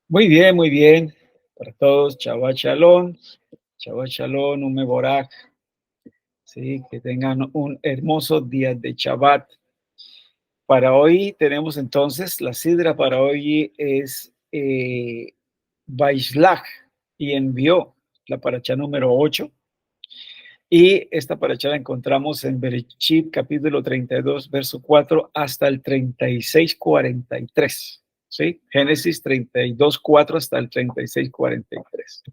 Muy bien. Para todos, Shabbat Shalom, un Mevorach, sí, que tengan un hermoso día de Shabbat. Para hoy tenemos entonces, la sidra para hoy es Vaishlach, y envió la paracha número 8. Y esta paracha la encontramos en Bereshit, capítulo 32, verso 4, hasta el 36:43. ¿Sí? Génesis 32, 4 hasta el 36:43.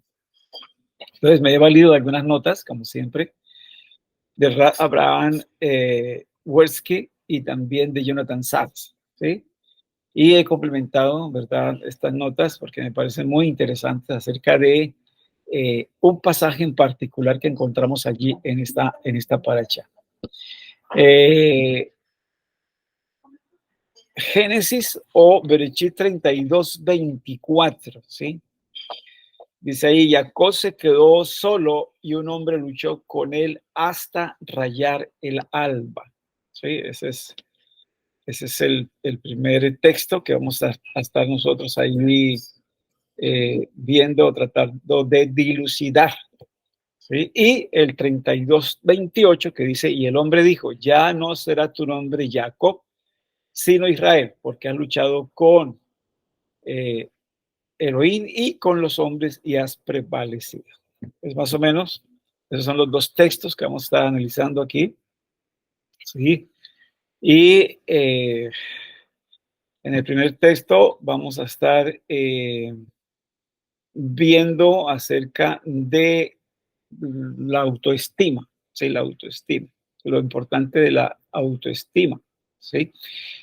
Entonces me he valido de algunas notas, como siempre, de Abraham Werski y también de Jonathan Sachs, ¿sí? Y he complementado, ¿verdad?, estas notas porque me parecen muy interesantes acerca de un pasaje en particular que encontramos allí en esta paracha. Génesis o Bereshit 32, 24, ¿sí? Dice ahí, Jacob se quedó solo y un hombre luchó con él hasta rayar el alba. ¿Sí? Ese es el primer texto que vamos a estar nosotros ahí viendo, tratando de dilucidar. ¿Sí? Y el 32, 28 que dice, y el hombre dijo, ya no será tu nombre Jacob, sino Israel, porque has luchado con Elohim y con los hombres y has prevalecido. Es más o menos, esos son los dos textos que vamos a estar analizando aquí. ¿Sí? Y en el primer texto vamos a estar viendo acerca de la autoestima, ¿sí? La autoestima, lo importante de la autoestima, ¿sí?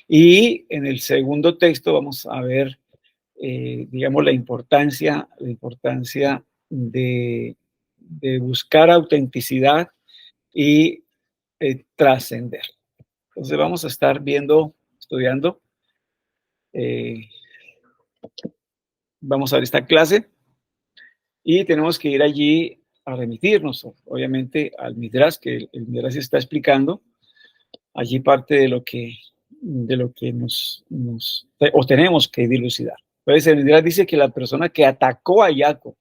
Y en el segundo texto vamos a ver, digamos, la importancia de buscar autenticidad y trascender. Entonces vamos a estar viendo, estudiando, eh, vamos a ver esta clase y tenemos que ir allí a remitirnos, obviamente, al Midrash, que el Midrash está explicando allí parte de lo que o tenemos que dilucidar. Entonces el Midrash dice que la persona que atacó a Jacob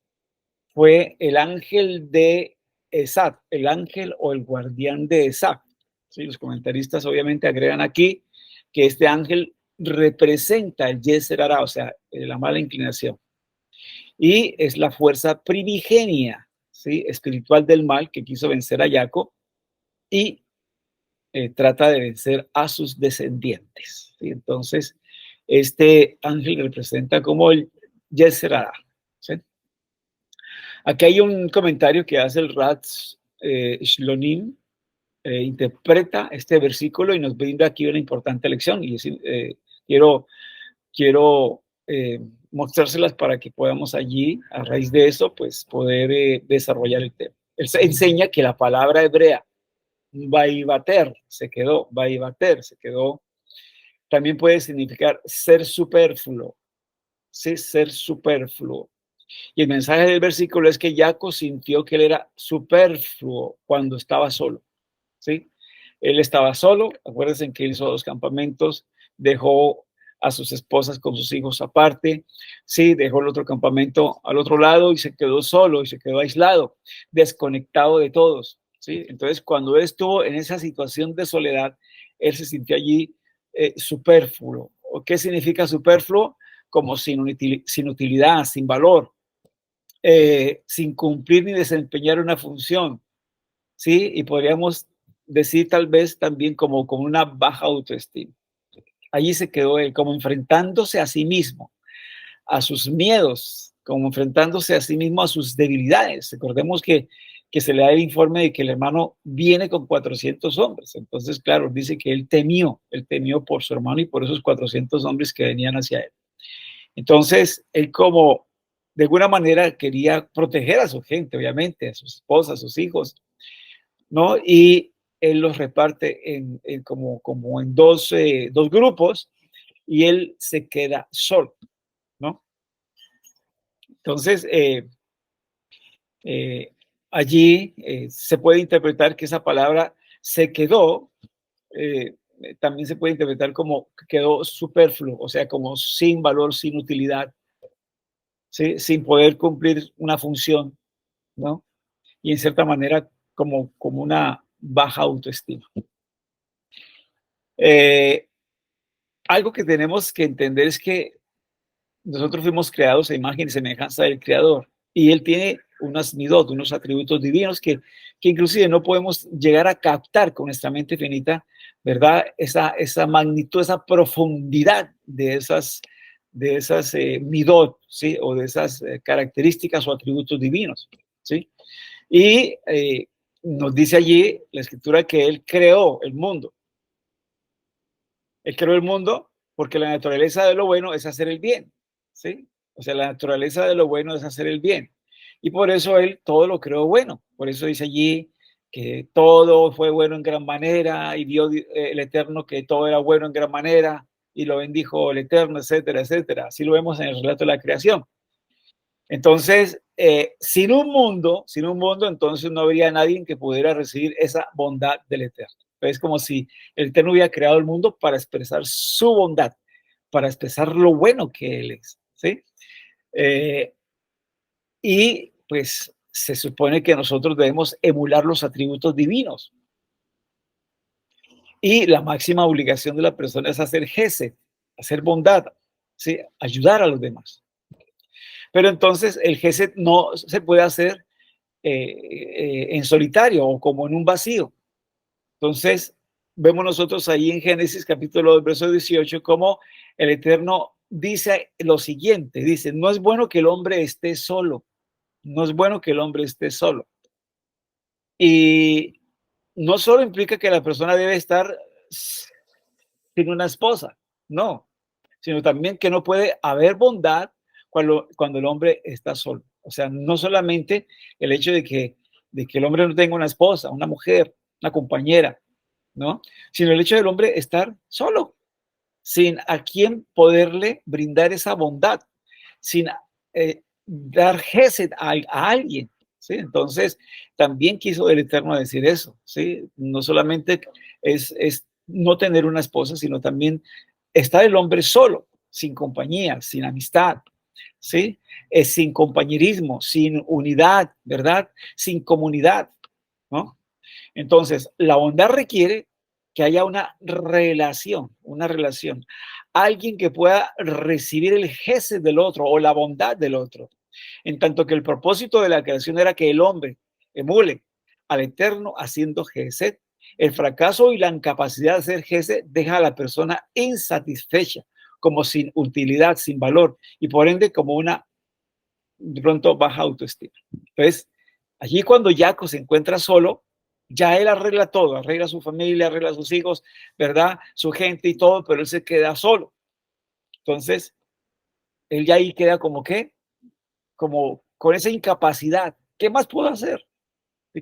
fue el ángel de Esab, el ángel o el guardián de Esab. ¿Sí? Los comentaristas obviamente agregan aquí que este ángel representa el Yetzer Hara, o sea, la mala inclinación. Y es la fuerza primigenia, ¿sí?, espiritual del mal que quiso vencer a Jacob y trata de vencer a sus descendientes. ¿Sí? Entonces, este ángel representa como el Yetzer Hara. ¿Sí? Aquí hay un comentario que hace el Ratz Shlonim, interpreta este versículo y nos brinda aquí una importante lección. Y quiero mostrárselas para que podamos allí, a raíz de eso, pues poder desarrollar el tema. Él enseña que la palabra hebrea, vaivater, se quedó, también puede significar ser superfluo, ¿sí? Ser superfluo. Y el mensaje del versículo es que Jacob sintió que él era superfluo cuando estaba solo, ¿sí? Él estaba solo, acuérdense que él hizo 2 campamentos, dejó a sus esposas con sus hijos aparte, sí, dejó el otro campamento al otro lado y se quedó solo y se quedó aislado, desconectado de todos, ¿sí? Entonces, cuando él estuvo en esa situación de soledad, él se sintió allí superfluo. ¿Qué significa superfluo? Como sin utilidad, sin valor, sin cumplir ni desempeñar una función, ¿sí? Y podríamos decir tal vez también como una baja autoestima. Allí se quedó él, como enfrentándose a sí mismo, a sus miedos, como enfrentándose a sí mismo a sus debilidades. Recordemos que se le da el informe de que el hermano viene con 400 hombres. Entonces, claro, dice que él temió por su hermano y por esos 400 hombres que venían hacia él. Entonces, él como de alguna manera quería proteger a su gente, obviamente, a sus esposas, a sus hijos, ¿no? Y él los reparte como en dos grupos y él se queda solo, ¿no? Entonces, allí se puede interpretar que esa palabra se quedó, también se puede interpretar como quedó superfluo, o sea, como sin valor, sin utilidad, ¿sí? Sin poder cumplir una función, ¿no? Y en cierta manera como una baja autoestima. Eh, Algo que tenemos que entender es que nosotros fuimos creados a imagen y semejanza del Creador y Él tiene unas midot, unos atributos divinos que inclusive no podemos llegar a captar con nuestra mente finita, ¿verdad? Esa magnitud, esa profundidad de esas midot, ¿sí? O de esas características o atributos divinos, ¿sí? Y nos dice allí la escritura que Él creó el mundo. Él creó el mundo porque la naturaleza de lo bueno es hacer el bien, ¿sí? O sea, la naturaleza de lo bueno es hacer el bien. Y por eso Él todo lo creó bueno. Por eso dice allí que todo fue bueno en gran manera y vio el Eterno que todo era bueno en gran manera y lo bendijo el Eterno, etcétera, etcétera. Así lo vemos en el relato de la creación. Entonces, sin un mundo, entonces no habría nadie que pudiera recibir esa bondad del Eterno. Es como si el Eterno hubiera creado el mundo para expresar su bondad, para expresar lo bueno que Él es, ¿sí? Eh, y pues se supone que nosotros debemos emular los atributos divinos. Y la máxima obligación de la persona es hacer gesed, hacer bondad, ¿sí? Ayudar a los demás. Pero entonces el gesed no se puede hacer en solitario o como en un vacío. Entonces, vemos nosotros ahí en Génesis capítulo 2, verso 18, como el Eterno dice lo siguiente, dice, no es bueno que el hombre esté solo, no es bueno que el hombre esté solo. Y no solo implica que la persona debe estar sin una esposa, no, sino también que no puede haber bondad cuando el hombre está solo. O sea, no solamente el hecho de que el hombre no tenga una esposa, una mujer, una compañera, ¿no? Sino el hecho del hombre estar solo, sin a quien poderle brindar esa bondad, sin dar gesed a alguien, ¿sí? Entonces, también quiso el Eterno decir eso, ¿sí? No solamente es no tener una esposa, sino también estar el hombre solo, sin compañía, sin amistad, ¿sí? Sin compañerismo, sin unidad, ¿verdad? Sin comunidad, ¿no? Entonces, la bondad requiere que haya una relación, alguien que pueda recibir el gesed del otro o la bondad del otro. En tanto que el propósito de la creación era que el hombre emule al Eterno haciendo gesed. El fracaso y la incapacidad de hacer gesed deja a la persona insatisfecha, como sin utilidad, sin valor, y por ende como una, de pronto, baja autoestima. Entonces, allí cuando Jacob se encuentra solo, ya él arregla todo, arregla su familia, arregla sus hijos, ¿verdad? Su gente y todo, pero él se queda solo. Entonces, él ya ahí queda como que, como con esa incapacidad. ¿Qué más puedo hacer?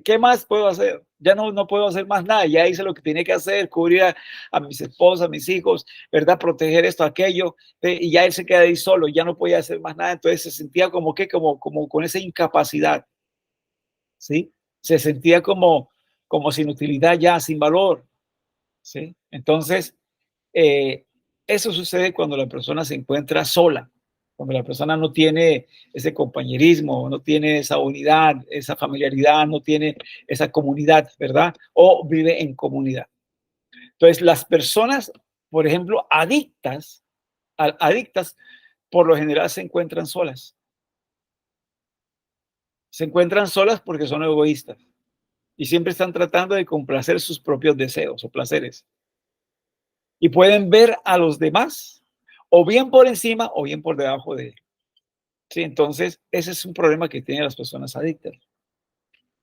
¿Qué más puedo hacer? Ya no puedo hacer más nada. Ya hice lo que tenía que hacer, cubrir a mis esposas, a mis hijos, ¿verdad? Proteger esto, aquello. Y ya él se queda ahí solo, ya no podía hacer más nada. Entonces se sentía como que, como con esa incapacidad, ¿sí? Se sentía como sin utilidad ya, sin valor, ¿sí? Entonces, eh, eso sucede cuando la persona se encuentra sola, cuando la persona no tiene ese compañerismo, no tiene esa unidad, esa familiaridad, no tiene esa comunidad, ¿verdad? O vive en comunidad. Entonces, las personas, por ejemplo, adictas, por lo general se encuentran solas. Se encuentran solas porque son egoístas y siempre están tratando de complacer sus propios deseos o placeres. Y pueden ver a los demás o bien por encima o bien por debajo de él. Sí, entonces ese es un problema que tienen las personas adictas.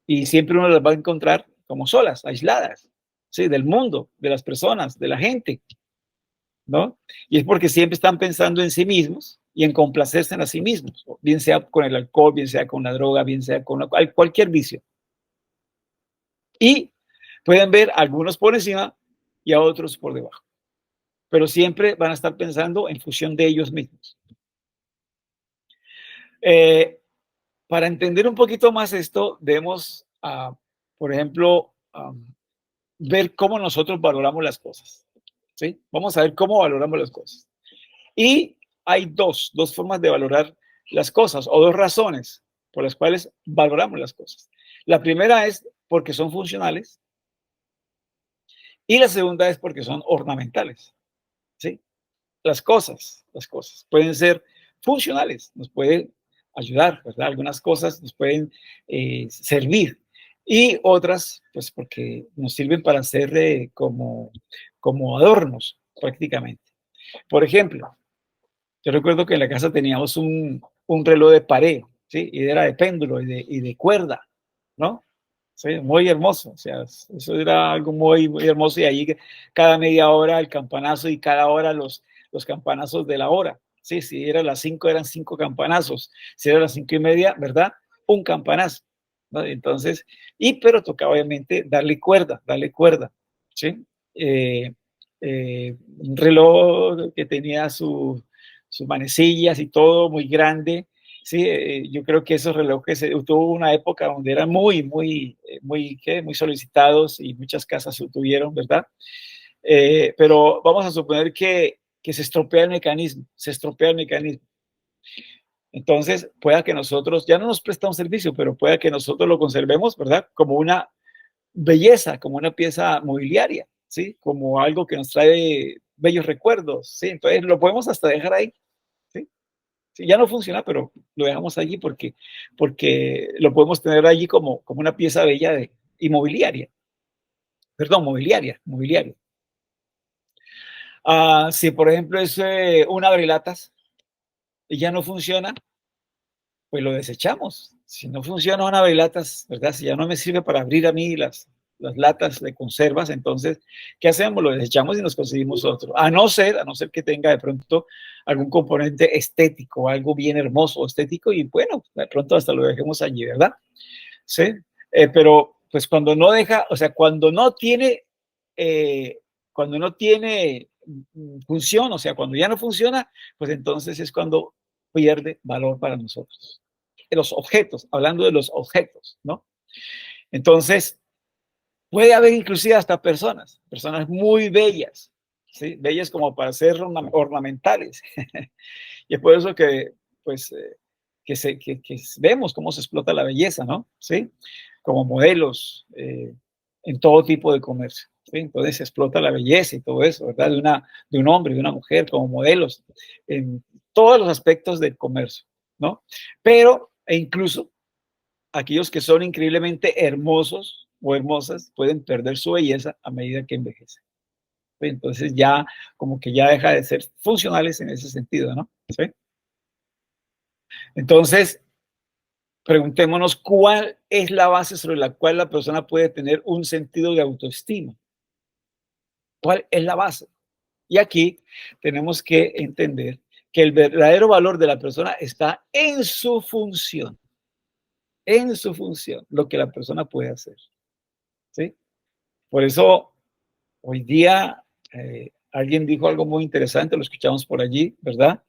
Y siempre uno las va a encontrar como solas, aisladas, ¿sí? Del mundo, de las personas, de la gente, ¿no? Y es porque siempre están pensando en sí mismos y en complacerse a sí mismos, bien sea con el alcohol, bien sea con la droga, bien sea con cualquier vicio. Y pueden ver a algunos por encima y a otros por debajo, pero siempre van a estar pensando en función de ellos mismos. Eh, para entender un poquito más esto, debemos, por ejemplo, ver cómo nosotros valoramos las cosas. ¿Sí? Vamos a ver cómo valoramos las cosas. Y hay dos formas de valorar las cosas, o dos razones por las cuales valoramos las cosas. La primera es porque son funcionales y la segunda es porque son ornamentales, ¿sí? Las cosas pueden ser funcionales, nos pueden ayudar, ¿verdad? Algunas cosas nos pueden servir y otras, pues porque nos sirven para ser como adornos prácticamente. Por ejemplo, yo recuerdo que en la casa teníamos un reloj de pared, ¿sí? Y era de péndulo y de cuerda, ¿no? Sí, muy hermoso, o sea, eso era algo muy, muy hermoso y ahí cada media hora el campanazo y cada hora los campanazos de la hora. Sí, si era las 5 eran 5 campanazos, si era las 5:30, ¿verdad? Un campanazo, ¿no? Entonces, pero tocaba obviamente darle cuerda, ¿sí? Eh, un reloj que tenía sus manecillas y todo muy grande. Sí, yo creo que esos relojes tuvo una época donde eran muy solicitados y muchas casas lo tuvieron, ¿verdad? Pero vamos a suponer que se estropea el mecanismo, Entonces, pueda que nosotros, ya no nos presta un servicio, pero pueda que nosotros lo conservemos, ¿verdad? Como una belleza, como una pieza mobiliaria, ¿sí? Como algo que nos trae bellos recuerdos, ¿sí? Entonces, lo podemos hasta dejar ahí, ¿sí? Sí, ya no funciona, pero lo dejamos allí porque lo podemos tener allí como una pieza bella inmobiliaria, perdón, mobiliaria. Si, por ejemplo, es un abrelatas y ya no funciona, pues lo desechamos. Si no funciona un abrelatas, ¿verdad? Si ya no me sirve para abrir a mí las latas de conservas, entonces, ¿qué hacemos? Lo desechamos y nos conseguimos otro. A no ser que tenga de pronto algún componente estético, algo bien hermoso, estético, y bueno, de pronto hasta lo dejemos allí, ¿verdad? Sí. Pero, pues cuando no deja, o sea, eh, cuando no tiene función, o sea, cuando ya no funciona, pues entonces es cuando pierde valor para nosotros. Los objetos, hablando de los objetos, ¿no? Entonces, puede haber inclusive hasta personas muy bellas, ¿sí? Bellas como para ser ornamentales. Y es por eso que, pues, que vemos cómo se explota la belleza, ¿no? ¿Sí? Como modelos en todo tipo de comercio. ¿Sí? Entonces se explota la belleza y todo eso, ¿verdad? De un hombre, de una mujer, como modelos en todos los aspectos del comercio, ¿no? Pero, incluso aquellos que son increíblemente hermosos o hermosas pueden perder su belleza a medida que envejecen. Entonces ya como que ya deja de ser funcionales en ese sentido, ¿no? ¿Sí? Entonces, preguntémonos cuál es la base sobre la cual la persona puede tener un sentido de autoestima. ¿Cuál es la base? Y aquí tenemos que entender que el verdadero valor de la persona está en su función, lo que la persona puede hacer. ¿Sí? Por eso, hoy día, alguien dijo algo muy interesante, lo escuchamos por allí, ¿verdad?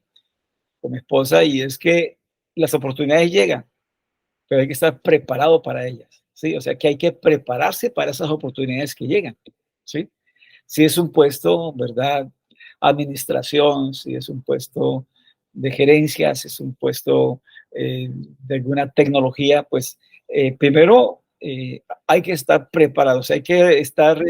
Con mi esposa, y es que las oportunidades llegan, pero hay que estar preparado para ellas, ¿sí? O sea, que hay que prepararse para esas oportunidades que llegan, ¿sí? Si es un puesto, ¿verdad? Administración, si es un puesto de gerencia, si es un puesto de alguna tecnología, pues primero hay que estar preparados, hay que estar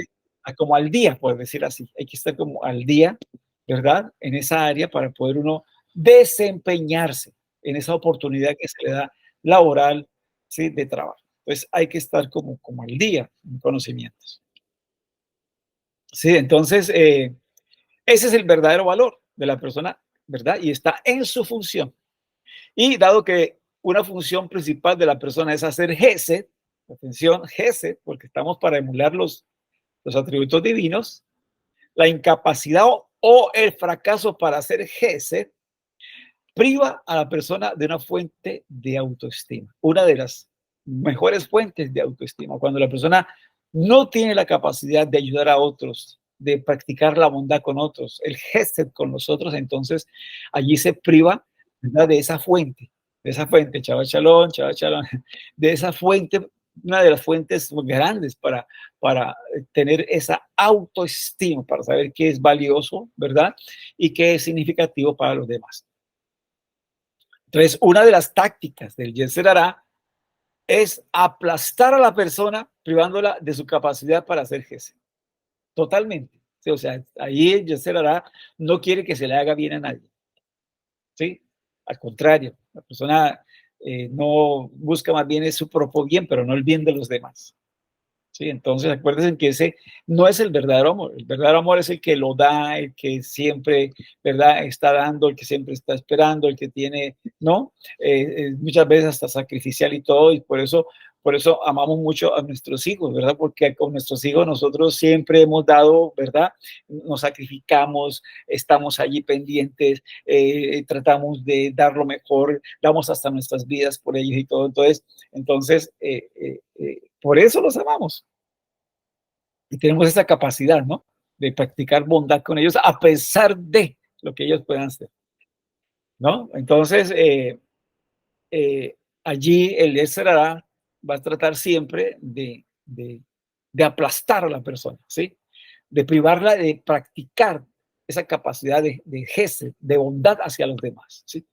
como al día, por decir así, hay que estar como al día, ¿verdad? En esa área para poder uno desempeñarse en esa oportunidad que se le da laboral, ¿sí? De trabajo. Pues hay que estar como al día en conocimientos. Sí, entonces, ese es el verdadero valor de la persona, ¿verdad? Y está en su función. Y dado que una función principal de la persona es hacer gesed, atención, gesed, porque estamos para emular los atributos divinos, la incapacidad o el fracaso para hacer gesed priva a la persona de una fuente de autoestima, una de las mejores fuentes de autoestima. Cuando la persona no tiene la capacidad de ayudar a otros, de practicar la bondad con otros, el gesed con los otros, entonces allí se priva, ¿verdad? De esa fuente, chaval chalón, de esa fuente, una de las fuentes grandes para tener esa autoestima, para saber qué es valioso, ¿verdad? Y qué es significativo para los demás. Entonces, una de las tácticas del Yetzer Hará es aplastar a la persona, privándola de su capacidad para hacer gesed. Totalmente. Sí, o sea, ahí el Yetzer Hará no quiere que se le haga bien a nadie. ¿Sí? Al contrario, la persona no busca más bien es su propio bien, pero no el bien de los demás. ¿Sí? Entonces, acuérdense que ese no es el verdadero amor. El verdadero amor es el que lo da, el que siempre, ¿verdad?, está dando, el que siempre está esperando, el que tiene, ¿no? Muchas veces hasta sacrificial y todo, y por eso amamos mucho a nuestros hijos, ¿verdad? Porque con nuestros hijos nosotros siempre hemos dado, ¿verdad? Nos sacrificamos, estamos allí pendientes, tratamos de dar lo mejor, damos hasta nuestras vidas por ellos y todo. Entonces por eso los amamos. Y tenemos esa capacidad, ¿no? De practicar bondad con ellos a pesar de lo que ellos puedan hacer, ¿no? Entonces, allí el Yetzer Hará va a tratar siempre de aplastar a la persona, ¿sí? De privarla de practicar esa capacidad de gesed, de bondad hacia los demás, ¿sí?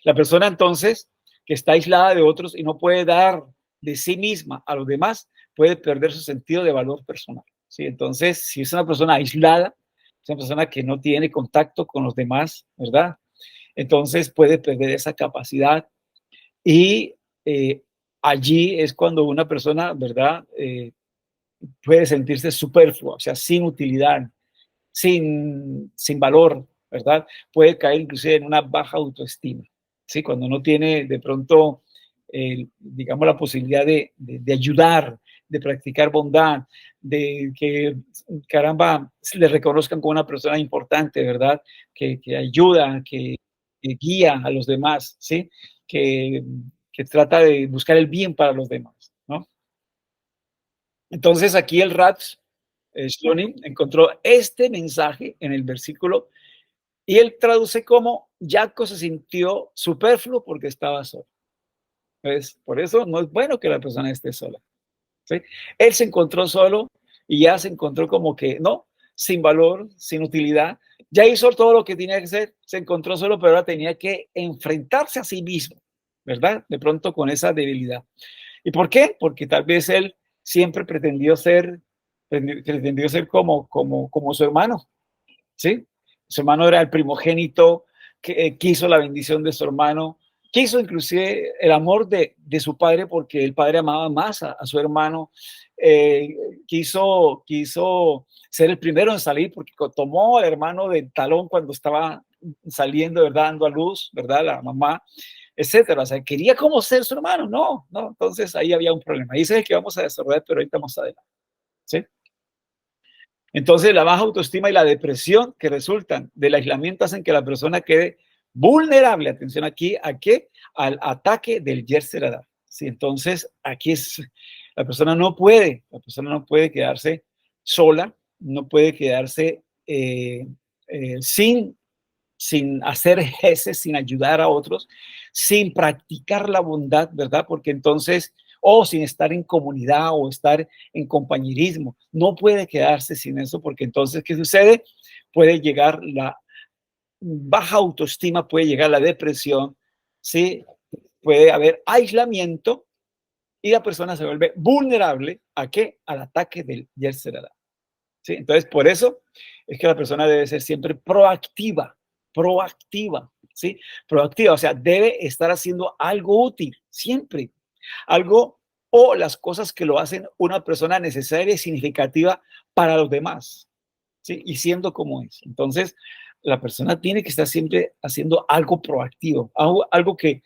La persona entonces que está aislada de otros y no puede dar de sí misma a los demás, puede perder su sentido de valor personal, ¿sí? Entonces, si es una persona aislada, es una persona que no tiene contacto con los demás, ¿verdad? Entonces puede perder esa capacidad y allí es cuando una persona, ¿verdad? Puede sentirse superflua, o sea, sin utilidad, sin valor, ¿verdad? Puede caer inclusive en una baja autoestima, ¿sí? Cuando no tiene de pronto, digamos, la posibilidad de ayudar, de practicar bondad, de que, caramba, le reconozcan como una persona importante, ¿verdad? Que ayuda, que guía a los demás, ¿sí? Que, que trata de buscar el bien para los demás, ¿no? Entonces aquí el Ratz Shlonim encontró este mensaje en el versículo y él traduce como Jacob se sintió superfluo porque estaba solo. Entonces, por eso no es bueno que la persona esté sola, ¿sí? Él se encontró solo y ya se encontró como que, no, sin valor, sin utilidad. Ya hizo todo lo que tenía que hacer, se encontró solo, pero ahora tenía que enfrentarse a sí mismo, ¿verdad? De pronto con esa debilidad. ¿Y por qué? Porque tal vez él siempre pretendió ser como su hermano, ¿sí? Su hermano era el primogénito, que quiso la bendición de su hermano, quiso inclusive el amor de su padre porque el padre amaba más a su hermano, eh, quiso ser el primero en salir porque tomó al hermano del talón cuando estaba saliendo, ¿verdad? Dando a luz, ¿verdad? La mamá, etcétera. O sea, quería como ser su hermano, no, no. Entonces ahí había un problema. Ahí es el que vamos a desarrollar, pero ahorita más adelante, ¿sí? Entonces, la baja autoestima y la depresión que resultan del aislamiento hacen que la persona quede vulnerable, atención aquí, ¿a qué? Al ataque del Yetzer Hará. Sí, entonces, aquí es, la persona no puede quedarse sola, no puede quedarse sin hacer gestos, sin ayudar a otros, sin practicar la bondad, ¿verdad? Porque entonces, o sin estar en comunidad o estar en compañerismo, no puede quedarse sin eso, porque entonces, ¿qué sucede? Puede llegar la baja autoestima, puede llegar la depresión, ¿sí? Puede haber aislamiento y la persona se vuelve vulnerable ¿a qué? Al ataque del Yetzer Hará. ¿Sí? Entonces, por eso es que la persona debe ser siempre proactiva, ¿sí? Proactiva, o sea, debe estar haciendo algo útil, siempre. Algo o las cosas que lo hacen una persona necesaria y significativa para los demás, ¿sí? Y siendo como es. Entonces, la persona tiene que estar siempre haciendo algo proactivo, algo que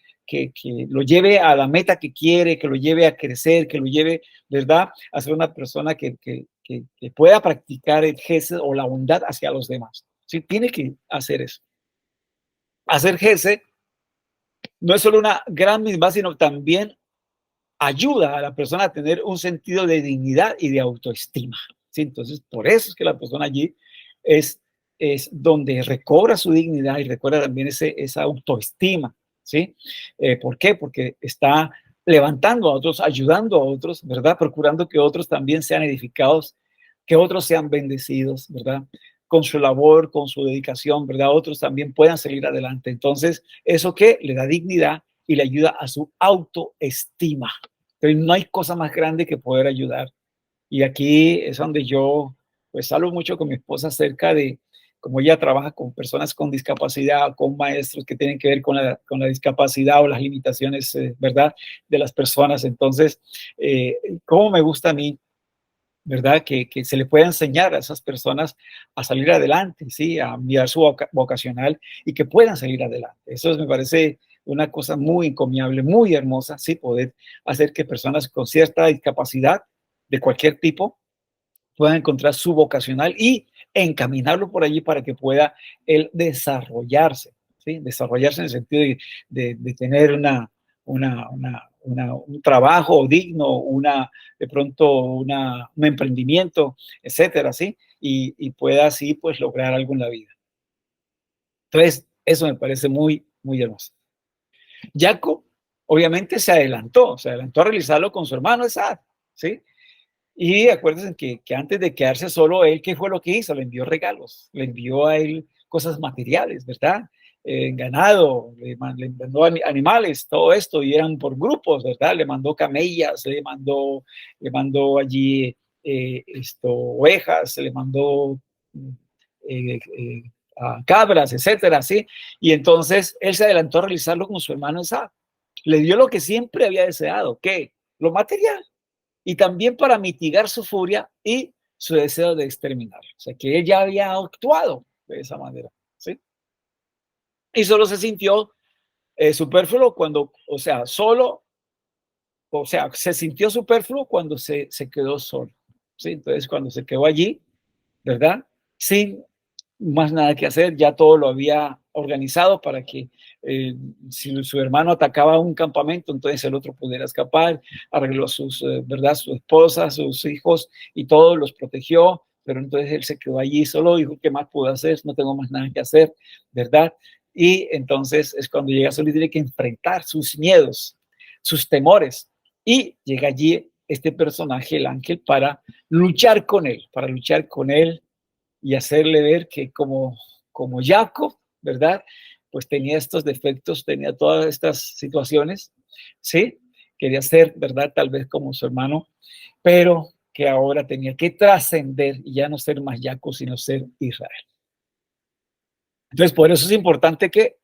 lo lleve a la meta que quiere, que lo lleve a crecer, que lo lleve, ¿verdad?, a ser una persona que pueda practicar el gesed o la bondad hacia los demás. Sí, tiene que hacer eso. Hacer gesed no es solo una gran misma, sino también ayuda a la persona a tener un sentido de dignidad y de autoestima. ¿Sí? Entonces, por eso es que la persona allí es, es donde recobra su dignidad y recobra también esa autoestima. ¿Sí? ¿Por qué? Porque está levantando a otros, ayudando a otros, ¿verdad? Procurando que otros también sean edificados, que otros sean bendecidos, ¿verdad? con su labor, con su dedicación, ¿verdad? Otros también puedan salir adelante. Entonces, ¿eso qué? Le da dignidad y le ayuda a su autoestima. Entonces, no hay cosa más grande que poder ayudar. Y aquí es donde yo, pues, hablo mucho con mi esposa acerca de cómo ella trabaja con personas con discapacidad, con maestros que tienen que ver con la discapacidad o las limitaciones, ¿verdad?, de las personas. Entonces, cómo me gusta a mí, ¿verdad?, que se le pueda enseñar a esas personas a salir adelante, ¿sí?, a mirar su vocacional y que puedan salir adelante. Eso me parece una cosa muy encomiable, muy hermosa, ¿sí?, poder hacer que personas con cierta discapacidad de cualquier tipo puedan encontrar su vocacional y encaminarlo por allí para que pueda él desarrollarse, ¿sí? Desarrollarse en el sentido de tener un trabajo digno, de pronto un emprendimiento, etcétera, ¿sí? Y pueda así pues lograr algo en la vida. Entonces, eso me parece muy, muy hermoso. Jacob obviamente se adelantó a realizarlo con su hermano Esad, ¿sí? Y acuérdense que antes de quedarse solo él, ¿qué fue lo que hizo? Le envió regalos, le envió a él cosas materiales, ¿verdad? Ganado, le mandó animales, todo esto, y eran por grupos, ¿verdad? Le mandó camellas, le mandó allí ovejas, le mandó eh, eh, cabras, etcétera, ¿sí? Y entonces él se adelantó a realizarlo con su hermano Esab. Le dio lo que siempre había deseado, ¿qué? Lo material y también para mitigar su furia y su deseo de exterminar. O sea, que él ya había actuado de esa manera, ¿sí? Y solo se sintió superfluo cuando, se sintió superfluo cuando se quedó solo, ¿sí? Entonces, cuando se quedó allí, ¿verdad? Sin más nada que hacer, ya todo lo había organizado para que si su hermano atacaba un campamento, entonces el otro pudiera escapar, arregló ¿verdad? Su esposa, sus hijos y todos los protegió, pero entonces él se quedó allí solo, dijo, ¿qué más puedo hacer? No tengo más nada que hacer, ¿verdad? Y entonces es cuando llega solo y tiene que enfrentar sus miedos, sus temores, y llega allí este personaje, el ángel, para luchar con él y hacerle ver que como Jacob, ¿verdad? Pues tenía estos defectos, tenía todas estas situaciones, ¿sí? Quería ser, ¿verdad? Tal vez como su hermano, pero que ahora tenía que trascender y ya no ser más Jacob, sino ser Israel. Entonces, por eso es importante que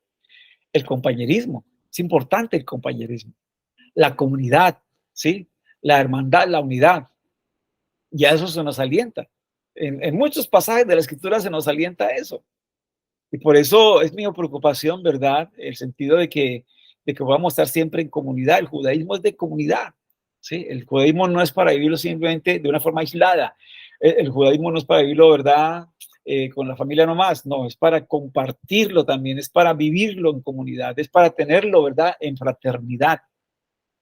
el compañerismo, es importante el compañerismo, la comunidad, ¿sí? La hermandad, la unidad, y a eso se nos alienta. En muchos pasajes de la Escritura se nos alienta eso. Y por eso es mi preocupación, ¿verdad? El sentido de que vamos a estar siempre en comunidad. El judaísmo es de comunidad, ¿sí? El judaísmo no es para vivirlo simplemente de una forma aislada. El judaísmo no es para vivirlo, ¿verdad? Con la familia nomás. No, es para compartirlo también, es para vivirlo en comunidad, es para tenerlo, ¿verdad? En fraternidad,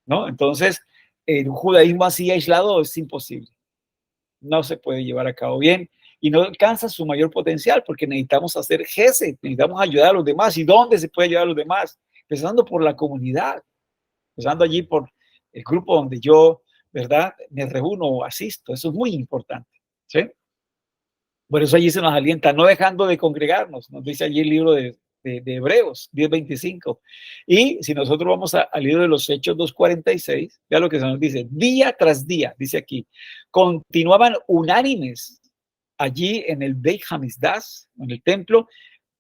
¿no? Entonces, el judaísmo así aislado es imposible, no se puede llevar a cabo bien y no alcanza su mayor potencial porque necesitamos hacer GESE, necesitamos ayudar a los demás. ¿Y dónde se puede ayudar a los demás? Empezando por la comunidad, empezando allí por el grupo donde yo, ¿verdad?, me reúno o asisto. Eso es muy importante, ¿sí? Por eso allí se nos alienta, no dejando de congregarnos, nos dice allí el libro de Hebreos 10:25. Y si nosotros vamos al libro de los Hechos 2:46, vea lo que se nos dice, día tras día, dice aquí, continuaban unánimes allí en el Beit Hamikdash, en el templo,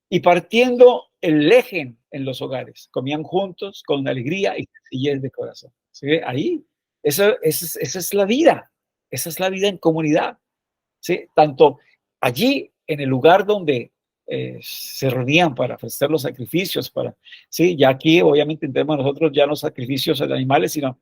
y partiendo el lejen en los hogares, comían juntos con alegría y sencillez de corazón. ¿Sí? Ahí, esa es la vida, esa es la vida en comunidad. ¿Sí? Tanto allí en el lugar donde se reunían para ofrecer los sacrificios, sí, ya aquí obviamente entendemos nosotros ya no sacrificios de animales, sino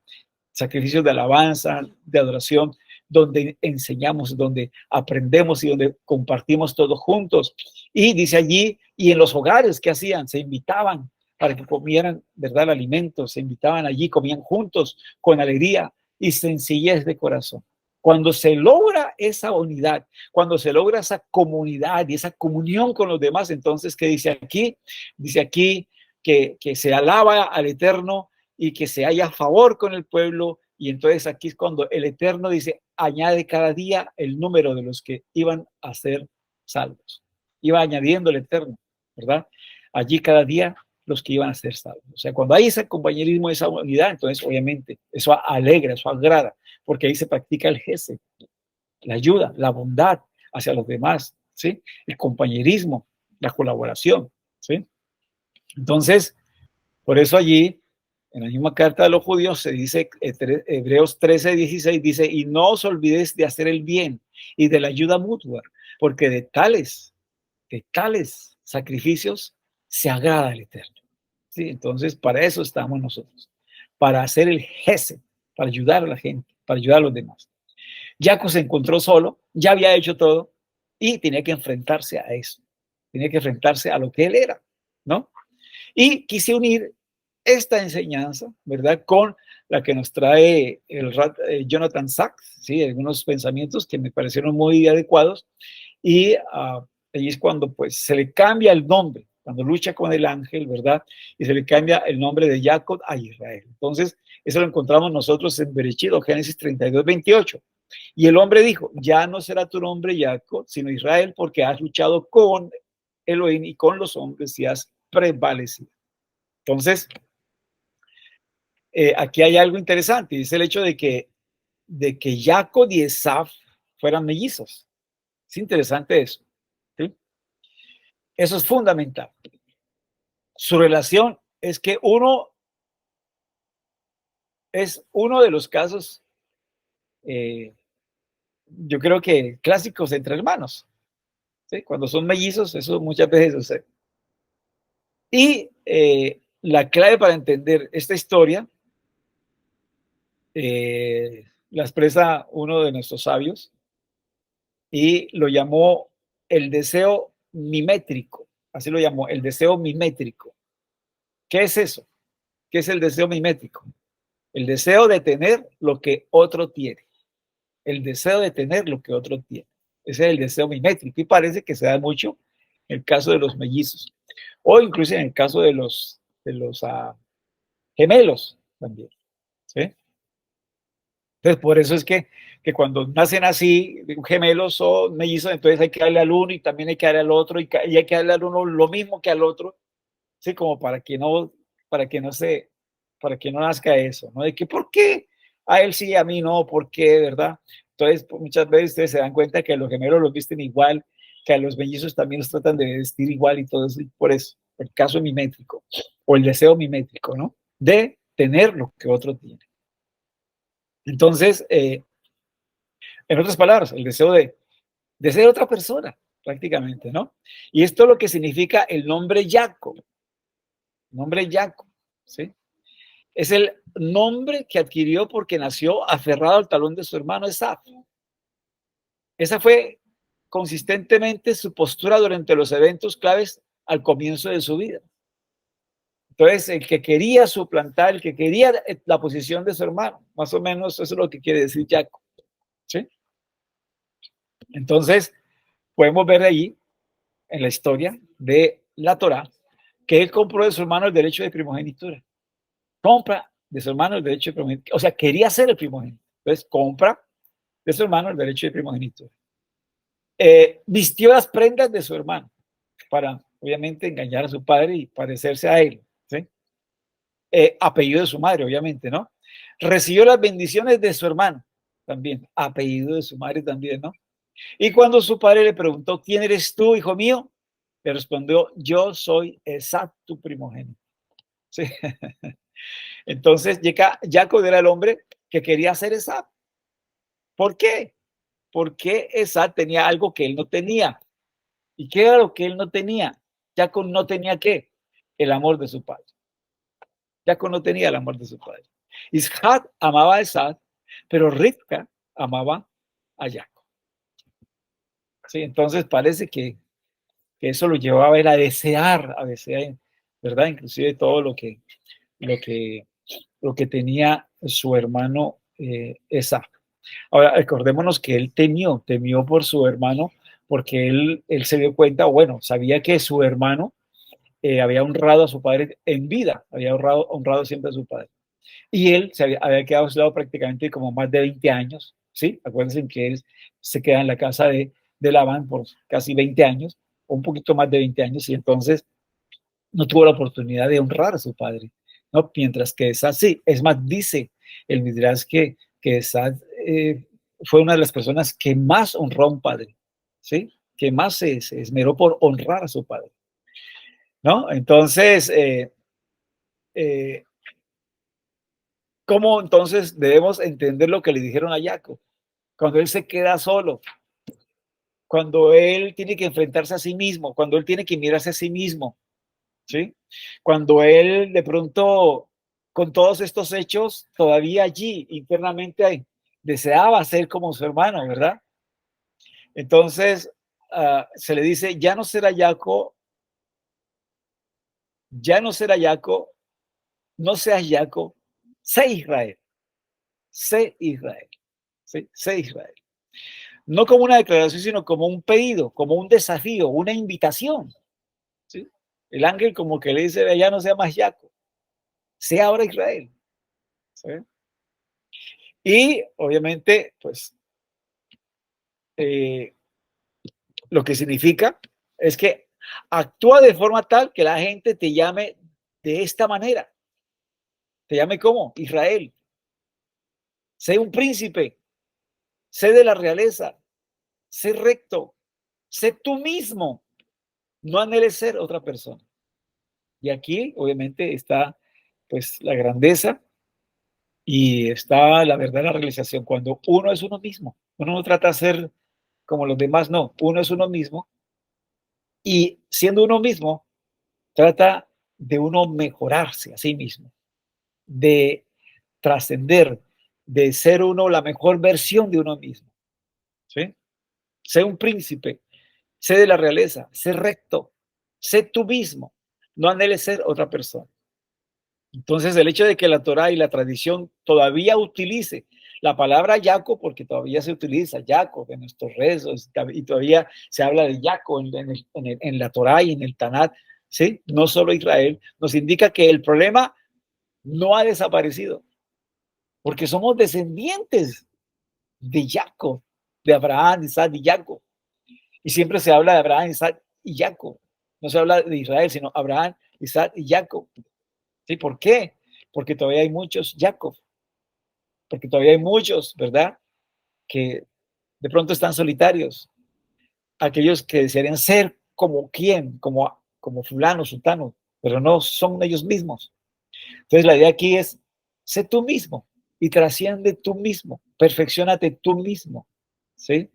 sacrificios de alabanza, de adoración, donde enseñamos, donde aprendemos y donde compartimos todos juntos. Y dice allí, y en los hogares, ¿qué hacían? Se invitaban para que comieran, ¿verdad?, el alimento, se invitaban allí, comían juntos con alegría y sencillez de corazón. Cuando se logra esa unidad, cuando se logra esa comunidad y esa comunión con los demás, entonces, ¿qué dice aquí? Dice aquí que se alaba al Eterno y que se haya favor con el pueblo. Y entonces aquí es cuando el Eterno dice, añade cada día el número de los que iban a ser salvos. iba añadiendo el Eterno, ¿verdad? Allí cada día los que iban a ser salvos. O sea, cuando hay ese compañerismo, esa unidad, entonces obviamente eso alegra, eso agrada, porque ahí se practica el gesed, la ayuda, la bondad hacia los demás, ¿sí? El compañerismo, la colaboración, ¿sí? Entonces, por eso allí, en la misma carta de los judíos, se dice, Hebreos 13:16, dice, y no os olvidéis de hacer el bien y de la ayuda mutua, porque de tales sacrificios se agrada el Eterno. ¿Sí? Entonces, para eso estamos nosotros, para hacer el gesed, para ayudar a la gente, para ayudar a los demás. Jacob se encontró solo, ya había hecho todo y tenía que enfrentarse a eso, tenía que enfrentarse a lo que él era, ¿no? Y quise unir esta enseñanza, ¿verdad?, con la que nos trae Jonathan Sacks, ¿sí? Algunos pensamientos que me parecieron muy adecuados, y ahí es cuando pues se le cambia el nombre, cuando lucha con el ángel, ¿verdad? Y se le cambia el nombre de Jacob a Israel. Entonces, eso lo encontramos nosotros en Bereshit, Génesis 32:28. Y el hombre dijo, ya no será tu nombre Jacob, sino Israel, porque has luchado con Elohim y con los hombres y has prevalecido. Entonces, aquí hay algo interesante, y es el hecho de que Jacob y Esaf fueran mellizos. Es interesante eso, ¿sí? Eso es fundamental. Su relación es que es uno de los casos, yo creo que clásicos entre hermanos, ¿sí? Cuando son mellizos, eso muchas veces sucede. Y la clave para entender esta historia la expresa uno de nuestros sabios y lo llamó el deseo mimétrico. Así lo llamó, el deseo mimétrico. ¿Qué es eso? ¿Qué es el deseo mimético? El deseo de tener lo que otro tiene. El deseo de tener lo que otro tiene. Ese es el deseo mimétrico y parece que se da mucho en el caso de los mellizos o incluso en el caso de los gemelos también, ¿sí? Entonces, por eso es que cuando nacen así, gemelos o mellizos, entonces hay que darle al uno y también hay que darle al otro y hay que darle al uno lo mismo que al otro, ¿sí? Como para que no se, para que no nazca eso, ¿no? De que, ¿por qué a él sí, a mí no? ¿Por qué, verdad? Entonces, pues, muchas veces ustedes se dan cuenta que a los gemelos los visten igual, que a los mellizos también los tratan de vestir igual y todo eso, y por eso, el caso mimético, o el deseo mimético, ¿no? De tener lo que otro tiene. Entonces, en otras palabras, el deseo de ser otra persona, prácticamente, ¿no? Y esto es lo que significa el nombre Jacob. Nombre Jacob, ¿sí? Es el nombre que adquirió porque nació aferrado al talón de su hermano Esaf. Esa fue consistentemente su postura durante los eventos claves al comienzo de su vida. Entonces, el que quería suplantar, el que quería la posición de su hermano, más o menos eso es lo que quiere decir Jacob, ¿sí? Entonces, podemos ver ahí en la historia de la Torá que él compró de su hermano el derecho de primogenitura. Compra de su hermano el derecho de primogenitura. O sea, quería ser el primogénito. Entonces, compra de su hermano el derecho de primogenitura. Vistió las prendas de su hermano para, obviamente, engañar a su padre y parecerse a él, ¿sí? Apellido de su madre, obviamente, ¿no? Recibió las bendiciones de su hermano también, apellido de su madre también, ¿no? Y cuando su padre le preguntó, ¿quién eres tú, hijo mío? Le respondió, yo soy Esaf, tu primogénito. ¿Sí? Entonces, Jacob era el hombre que quería ser Esaf. ¿Por qué? Porque Esaf tenía algo que él no tenía. ¿Y qué era lo que él no tenía? Jacob no tenía ¿qué? El amor de su padre. Jacob no tenía el amor de su padre. Isaac amaba a Esaf, pero Rivka amaba a Jacob. ¿Sí? Entonces parece que eso lo llevaba a él a desear, ¿verdad? Inclusive todo lo que tenía su hermano Esaf. Ahora, recordémonos que él temió por su hermano, porque él se dio cuenta, bueno, sabía que su hermano había honrado a su padre en vida, había honrado siempre a su padre. Y él había quedado a su lado prácticamente como más de 20 años, ¿sí? Acuérdense que él se queda en la casa de Labán por casi 20 años. o un poquito más de 20 años, y entonces no tuvo la oportunidad de honrar a su padre, ¿no? Mientras que Esad sí, es más, dice el Midrash que Esad fue una de las personas que más honró a un padre, ¿sí? Que más se esmeró por honrar a su padre, ¿no? Entonces, eh, ¿cómo entonces debemos entender lo que le dijeron a Jacob? Cuando él se queda solo, cuando él tiene que enfrentarse a sí mismo, cuando él tiene que mirarse a sí mismo, ¿sí? Cuando él de pronto, con todos estos hechos, todavía allí internamente deseaba ser como su hermano, ¿verdad? Entonces se le dice, ya no será Jacob, ya no será Jacob, no seas Jacob, sé Israel, sé Israel, ¿sí? Sé Israel. No como una declaración, sino como un pedido, como un desafío, una invitación, ¿sí? El ángel como que le dice, ya no sea más Jacob, sea ahora Israel, ¿sí? Y obviamente, pues, eh, lo que significa es que actúa de forma tal que la gente te llame de esta manera. ¿Te llame como? Israel. Sé un príncipe, sé de la realeza, sé recto, sé tú mismo, no anheles ser otra persona. Y aquí, obviamente, está pues la grandeza y está la verdadera realización. Cuando uno es uno mismo, uno no trata de ser como los demás, no, uno es uno mismo y siendo uno mismo, trata de uno mejorarse a sí mismo, de trascender, de ser uno la mejor versión de uno mismo, ¿sí? Sé un príncipe, sé de la realeza, sé recto, sé tú mismo, no anheles ser otra persona. Entonces, el hecho de que la Torá y la tradición todavía utilice la palabra Yaco, porque todavía se utiliza Yaco en nuestros rezos, y todavía se habla de Yaco en la Torá y en el Tanat, ¿sí? No solo Israel, nos indica que el problema no ha desaparecido, porque somos descendientes de Jacob, de Abraham, Isaac y Jacob. Y siempre se habla de Abraham, Isaac y Jacob. No se habla de Israel, sino Abraham, Isaac y Jacob. ¿Sí? ¿Por qué? Porque todavía hay muchos Jacob, porque todavía hay muchos, ¿verdad? Que de pronto están solitarios. Aquellos que desearían ser como quién, como fulano, sultano, pero no son ellos mismos. Entonces la idea aquí es, sé tú mismo y trasciende tú mismo, perfeccionate tú mismo, ¿sí?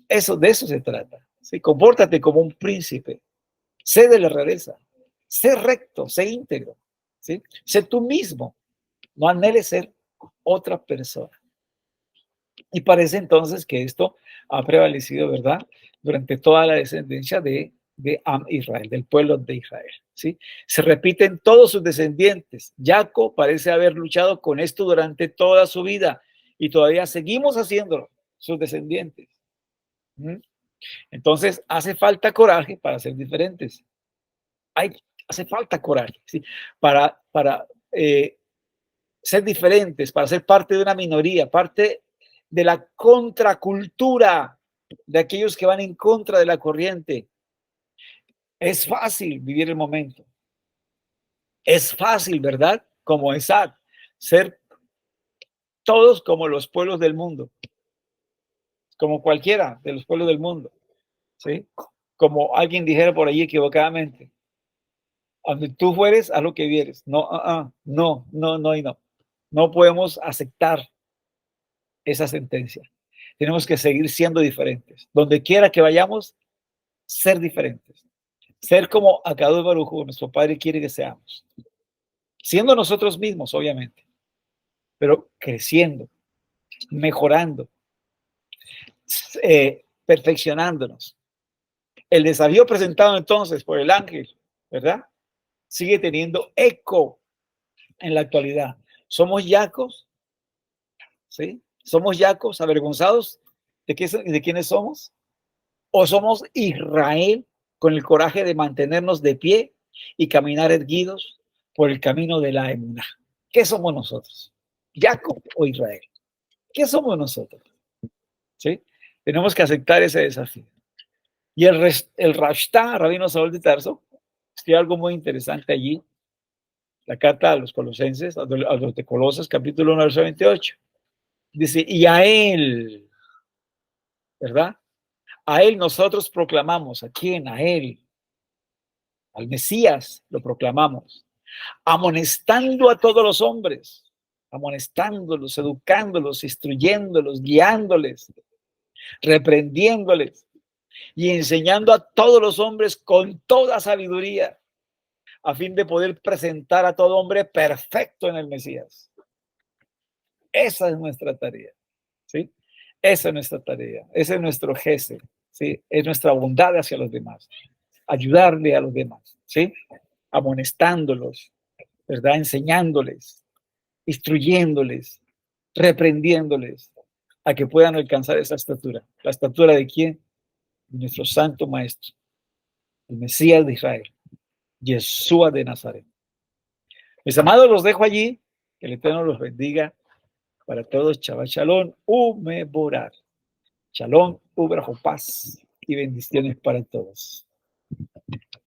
De eso se trata, ¿sí? Compórtate como un príncipe, sé de la realeza, sé recto, sé íntegro, ¿sí? Sé tú mismo, no anheles ser otra persona. Y parece entonces que esto ha prevalecido, ¿verdad? Durante toda la descendencia de Am Israel, del pueblo de Israel, ¿sí? Se repiten todos sus descendientes. Jacob parece haber luchado con esto durante toda su vida y todavía seguimos haciéndolo, sus descendientes. ¿Mm? Entonces, hace falta coraje para ser diferentes. Hace falta coraje, ¿sí? Para ser diferentes, para ser parte de una minoría, parte de la contracultura de aquellos que van en contra de la corriente. Es fácil vivir el momento. Es fácil, ¿verdad? Como Esad, ser todos como los pueblos del mundo, como cualquiera de los pueblos del mundo, ¿sí? Como alguien dijera por allí equivocadamente, donde tú fueres, haz lo que vieres. No, no, no, no y no. No podemos aceptar esa sentencia. Tenemos que seguir siendo diferentes. Donde quiera que vayamos, ser diferentes. Ser como Akadosh Baruj Hu, nuestro Padre quiere que seamos. Siendo nosotros mismos, obviamente, pero creciendo, mejorando, perfeccionándonos. El desafío presentado entonces por el ángel, ¿verdad? Sigue teniendo eco en la actualidad. Somos yacos, ¿sí? Somos yacos avergonzados de quiénes somos. ¿O somos Israel con el coraje de mantenernos de pie y caminar erguidos por el camino de la emuná? ¿Qué somos nosotros? ¿Jacob o Israel? ¿Qué somos nosotros? ¿Sí? Tenemos que aceptar ese desafío. Y el Rashtá, Rabino Saúl de Tarso, escribe algo muy interesante allí, la carta a los colosenses, a los de Colosas, capítulo 1, verso 28. Dice, y a él, ¿verdad? A él nosotros proclamamos. ¿A quién? A él. Al Mesías lo proclamamos. Amonestando a todos los hombres. Amonestándolos, educándolos, instruyéndolos, guiándoles, reprendiéndoles y enseñando a todos los hombres con toda sabiduría, a fin de poder presentar a todo hombre perfecto en el Mesías. Esa es nuestra tarea, ¿sí? Esa es nuestra tarea, ese es nuestro gesto, ¿sí? Es nuestra bondad hacia los demás, ayudarle a los demás, ¿sí? Amonestándolos, ¿verdad? Enseñándoles, instruyéndoles, reprendiéndoles, a que puedan alcanzar esa estatura. ¿La estatura de quién? De nuestro santo maestro, el Mesías de Israel, Yeshua de Nazaret. Mis amados, los dejo allí. Que el Eterno los bendiga para todos. Shabbat Shalom, Umeborah. Shalom, Uberjo, paz y bendiciones para todos.